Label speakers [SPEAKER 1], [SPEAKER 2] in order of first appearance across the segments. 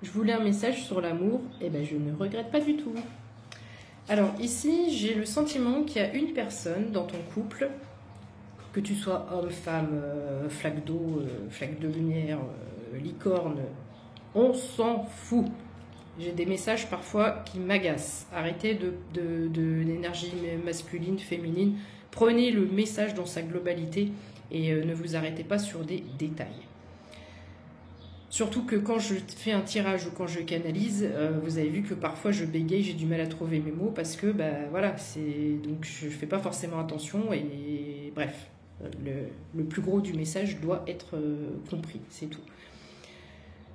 [SPEAKER 1] Je voulais un message sur l'amour, et ben je ne regrette pas du tout. Alors ici, j'ai le sentiment qu'il y a une personne dans ton couple, que tu sois homme, femme, flaque d'eau, flaque de lumière, licorne, on s'en fout. J'ai des messages parfois qui m'agacent. Arrêtez de l'énergie masculine, féminine. Prenez le message dans sa globalité et ne vous arrêtez pas sur des détails. Surtout que quand je fais un tirage ou quand je canalise, vous avez vu que parfois je bégaye, j'ai du mal à trouver mes mots parce que voilà, donc je fais pas forcément attention et bref, le plus gros du message doit être compris, c'est tout.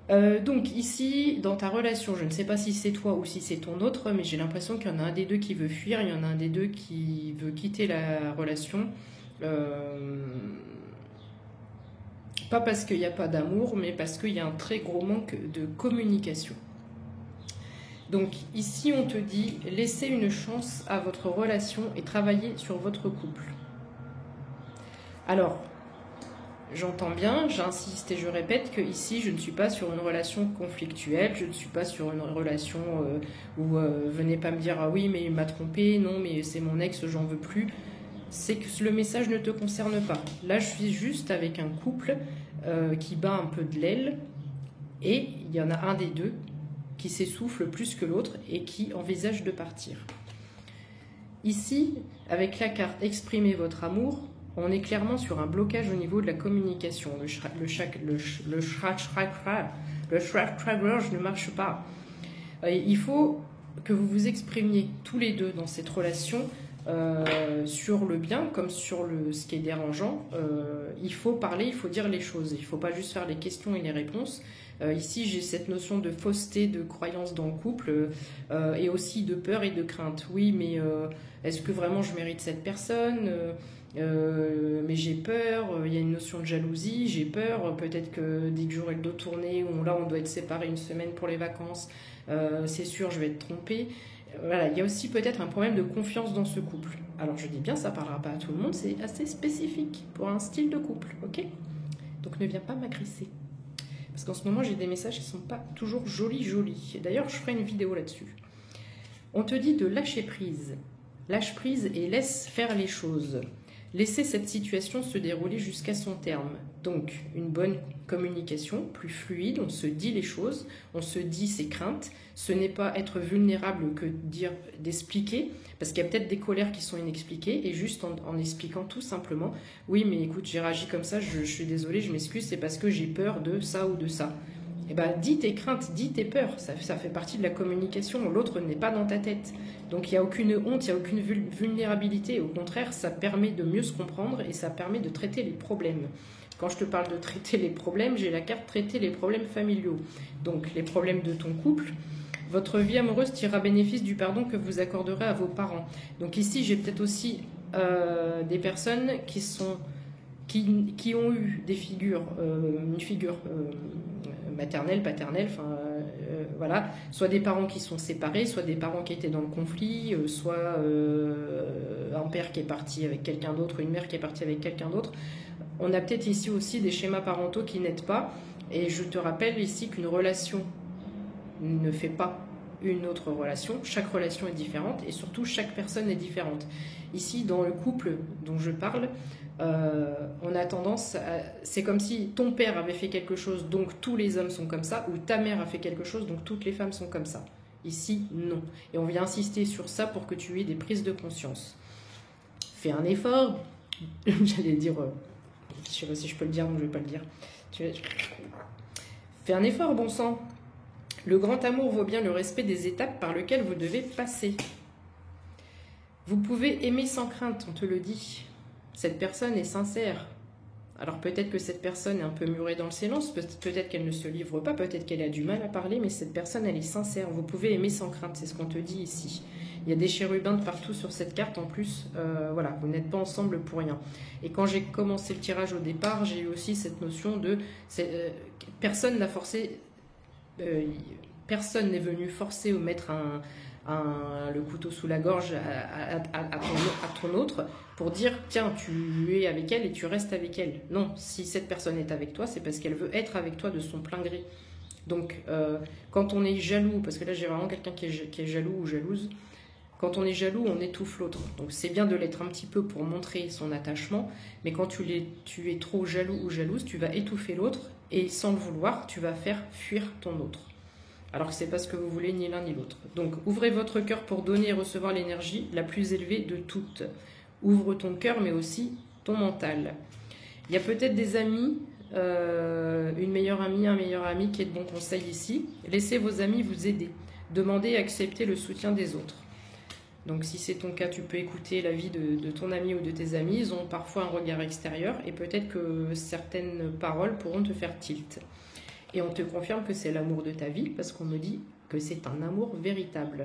[SPEAKER 1] Donc ici, dans ta relation, je ne sais pas si c'est toi ou si c'est ton autre, mais j'ai l'impression qu'il y en a un des deux qui veut fuir, il y en a un des deux qui veut quitter la relation. Pas parce qu'il n'y a pas d'amour, mais parce qu'il y a un très gros manque de communication. Donc ici, on te dit, laissez une chance à votre relation et travaillez sur votre couple. Alors, j'entends bien, j'insiste et je répète que ici, je ne suis pas sur une relation conflictuelle, je ne suis pas sur une relation où venez pas me dire « Ah oui, mais il m'a trompé, non, mais c'est mon ex, j'en veux plus ». C'est que le message ne te concerne pas. Là, je suis juste avec un couple qui bat un peu de l'aile et il y en a un des deux qui s'essouffle plus que l'autre et qui envisage de partir. Ici, avec la carte « Exprimez votre amour », on est clairement sur un blocage au niveau de la communication. Le schragrage ne marche pas. Il faut que vous vous exprimiez tous les deux dans cette relation sur le bien comme sur ce qui est dérangeant. Il faut parler, il faut dire les choses. Il ne faut pas juste faire les questions et les réponses. Ici, j'ai cette notion de fausseté, de croyance dans le couple et aussi de peur et de crainte. Oui, mais est-ce que vraiment je mérite cette personne mais j'ai peur, il y a une notion de jalousie, j'ai peur, peut-être que dès que j'aurai le dos tourné, on doit être séparés une semaine pour les vacances, c'est sûr, je vais être trompée. Voilà, il y a aussi peut-être un problème de confiance dans ce couple. Alors je dis bien, ça ne parlera pas à tout le monde, c'est assez spécifique pour un style de couple, ok? Donc ne viens pas m'agresser. Parce qu'en ce moment, j'ai des messages qui ne sont pas toujours jolis. D'ailleurs, je ferai une vidéo là-dessus. On te dit de lâcher prise. Lâche prise et laisse faire les choses. Laissez cette situation se dérouler jusqu'à son terme. Donc, une bonne communication, plus fluide, on se dit les choses, on se dit ses craintes. Ce n'est pas être vulnérable que d'expliquer, parce qu'il y a peut-être des colères qui sont inexpliquées, et juste en expliquant tout simplement, oui, mais écoute, j'ai réagi comme ça, je suis désolée, je m'excuse, c'est parce que j'ai peur de ça ou de ça. Eh ben, dis tes craintes, dis tes peurs, ça fait partie de la communication, l'autre n'est pas dans ta tête. Donc il n'y a aucune honte, il n'y a aucune vulnérabilité, au contraire, ça permet de mieux se comprendre et ça permet de traiter les problèmes. Quand je te parle de traiter les problèmes, j'ai la carte traiter les problèmes familiaux. Donc les problèmes de ton couple, votre vie amoureuse tirera bénéfice du pardon que vous accorderez à vos parents. Donc ici, j'ai peut-être aussi des personnes qui ont eu des figures, une figure maternelle, paternelle, voilà, soit des parents qui sont séparés, soit des parents qui étaient dans le conflit, soit un père qui est parti avec quelqu'un d'autre, une mère qui est partie avec quelqu'un d'autre. On a peut-être ici aussi des schémas parentaux qui n'aident pas, et je te rappelle ici qu'une relation ne fait pas une autre relation, chaque relation est différente et surtout chaque personne est différente. Ici, dans le couple dont je parle, on a tendance c'est comme si ton père avait fait quelque chose, donc tous les hommes sont comme ça, ou ta mère a fait quelque chose, donc toutes les femmes sont comme ça. Ici, non. Et on vient insister sur ça pour que tu aies des prises de conscience. Fais un effort, j'allais dire, je sais pas si je peux le dire, donc je vais pas le dire. Fais un effort, bon sang. Le grand amour vaut bien le respect des étapes par lesquelles vous devez passer. Vous pouvez aimer sans crainte, on te le dit. Cette personne est sincère. Alors peut-être que cette personne est un peu murée dans le silence, peut-être qu'elle ne se livre pas, peut-être qu'elle a du mal à parler, mais cette personne, elle est sincère. Vous pouvez aimer sans crainte, c'est ce qu'on te dit ici. Il y a des chérubins de partout sur cette carte en plus. Voilà, vous n'êtes pas ensemble pour rien. Et quand j'ai commencé le tirage au départ, j'ai eu aussi cette notion de... personne n'a forcé... personne n'est venu forcer ou mettre le couteau sous la gorge à ton autre pour dire tiens, tu es avec elle et tu restes avec elle. Non, si cette personne est avec toi, c'est parce qu'elle veut être avec toi de son plein gré. Donc, quand on est jaloux, parce que là j'ai vraiment quelqu'un qui est jaloux ou jalouse, quand on est jaloux, on étouffe l'autre. Donc c'est bien de l'être un petit peu pour montrer son attachement, mais quand tu es trop jaloux ou jalouse, tu vas étouffer l'autre et sans le vouloir, tu vas faire fuir ton autre. Alors que c'est pas ce que vous voulez ni l'un ni l'autre. Donc ouvrez votre cœur pour donner et recevoir l'énergie la plus élevée de toutes. Ouvre ton cœur, mais aussi ton mental. Il y a peut-être des amis, une meilleure amie, un meilleur ami qui est de bons conseils ici. Laissez vos amis vous aider. Demandez et acceptez le soutien des autres. Donc si c'est ton cas, tu peux écouter l'avis de ton ami ou de tes amis. Ils ont parfois un regard extérieur et peut-être que certaines paroles pourront te faire tilt. Et on te confirme que c'est l'amour de ta vie parce qu'on me dit que c'est un amour véritable.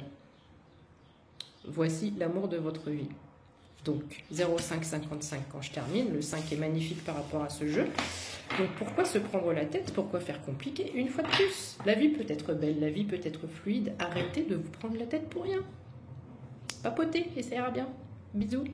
[SPEAKER 1] Voici l'amour de votre vie. Donc 0,555 quand je termine. Le 5 est magnifique par rapport à ce jeu. Donc pourquoi se prendre la tête? Pourquoi faire compliqué? Une fois de plus, la vie peut être belle, la vie peut être fluide. Arrêtez de vous prendre la tête pour rien. Papotez et ça ira bien. Bisous.